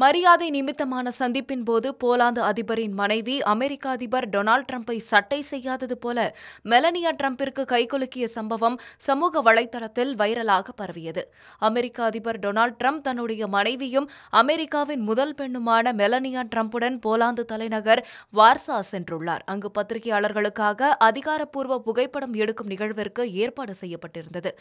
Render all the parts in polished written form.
மரியாதை நிமித்தமான சந்திப்பின் போது போலாந்து அதிபரின் மனைவி அமெரிக்க அதிபர் டொனால்டு டிரம்பை சட்டை செய்யாதது போல மெலனியா டிரம்பிற்கு கைகுலுக்கிய சம்பவம் சமூக வலைதளத்தில் வைரலாக பரவியது. அமெரிக்க அதிபர் டொனால்டு டிரம்ப் தன்னுடைய மனைவியும் அமெரிக்காவின் முதல் பெண்ணுமான மெலனியா டிரம்புடன் போலாந்து தலைநகர் வார்சா சென்றுள்ளார். அங்கு பத்திரிகையாளர்களுக்காக அதிகாரப்பூர்வ புகைப்படம் எடுக்கும் நிகழ்விற்கு ஏற்பாடு செய்யப்பட்டிருந்தது.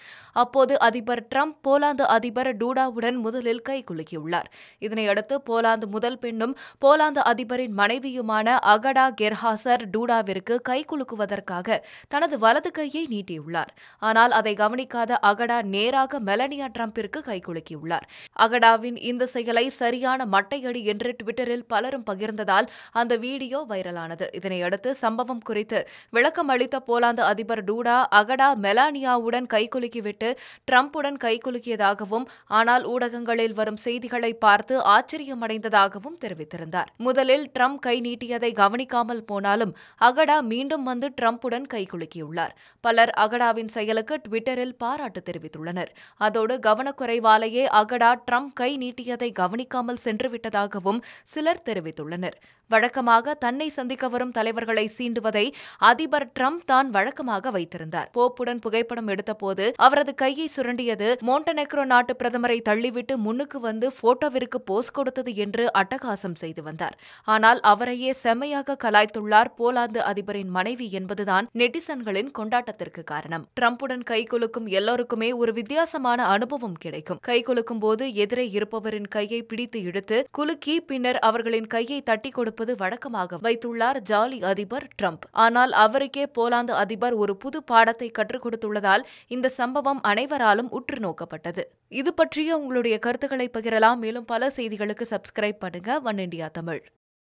அப்போது அதிபர் டிரம்ப் போலாந்து அதிபர் டூடாவுடன் முதலில் கைகுலுக்கியுள்ளார். இதனையடுத்து போலாந்து முதல் பெண்ணும் போலாந்து அதிபரின் மனைவியுமான அகடா கெர்ஹாசர் டூடாவிற்கு கைகுலுக்குவதற்காக தனது வலது கையை நீட்டியுள்ளார். ஆனால் அதை கவனிக்காத அகடா நேராக மெலனியா டிரம்பிற்கு கைகுலுக்கியுள்ளார். அகடாவின் இந்த செயலை சரியான மட்டையடி என்று ட்விட்டரில் பலரும் பகிர்ந்ததால் அந்த வீடியோ வைரலானது. இதனையடுத்து சம்பவம் குறித்து விளக்கம் அளித்த போலாந்து அதிபர் டூடா அகடா மெலானியாவுடன் கைகுலுக்கிவிட்டு டிரம்புடன் கைகுலுக்கியதாகவும் ஆனால் ஊடகங்களில் வரும் செய்திகளை பார்த்து ஆச்சரியமடைந்ததாகவும் தெரிவித்திருந்தார். முதலில் டிரம்ப் கை நீட்டியதை கவனிக்காமல் போனாலும் அகடா மீண்டும் வந்து டிரம்புடன் கைகுலுக்கியுள்ளார். பலர் அகடாவின் செயலுக்கு ட்விட்டரில் பாராட்டு தெரிவித்துள்ளனர். அதோடு கவனக்குறைவாலேயே அகடா டிரம்ப் கை நீட்டியதை கவனிக்காமல் சென்றுவிட்டதாகவும் சிலர் தெரிவித்துள்ளனர். வழக்கமாக தன்னை சந்திக்க வரும் தலைவர்களை சீண்டுவதை அதிபர் டிரம்ப் தான் வழக்கமாக வைத்திருந்தார். போப்புடன் புகைப்படம் எடுத்தபோது அவரது கையை சுரண்டியது, மோண்டனெக்ரோ நாட்டு பிரதமரை தள்ளிவிட்டு முன்னுக்கு வந்து போட்டோவிற்கு போஸ் கொடுத்தது என்று அட்டகாசம் செய்து வந்தார். ஆனால் அவரையே செம்மையாக கலாய்த்துள்ளார் போலாந்து அதிபரின் மனைவி என்பதுதான் நெட்டிசன்களின் கொண்டாட்டத்திற்கு காரணம். டிரம்புடன் கைகுலுக்கும் எல்லோருக்குமே ஒரு வித்தியாசமான அனுபவம் கிடைக்கும். கைகுலுக்கும் போது எதிரே இருப்பவரின் கையை பிடித்து இழுத்து குலுக்கி பின்னர் அவர்களின் கையை தட்டி கொடுப்பது வழக்கமாக வைத்துள்ளார் ஜாலி அதிபர் டிரம்ப். ஆனால் அவருக்கே போலாந்து அதிபர் ஒரு புது பாடத்தை கற்றுக் கொடுத்துள்ளதால் இந்த சம்பவம் அனைவராலும் உற்று நோக்கப்பட்டது. இது பற்றிய உங்களுடைய கருத்துக்களை பகிரலாம். மேலும் பல செய்திகளுக்கு சப்ஸ்கிரைப் பண்ணுங்க ஒன் இண்டியா தமிழ்.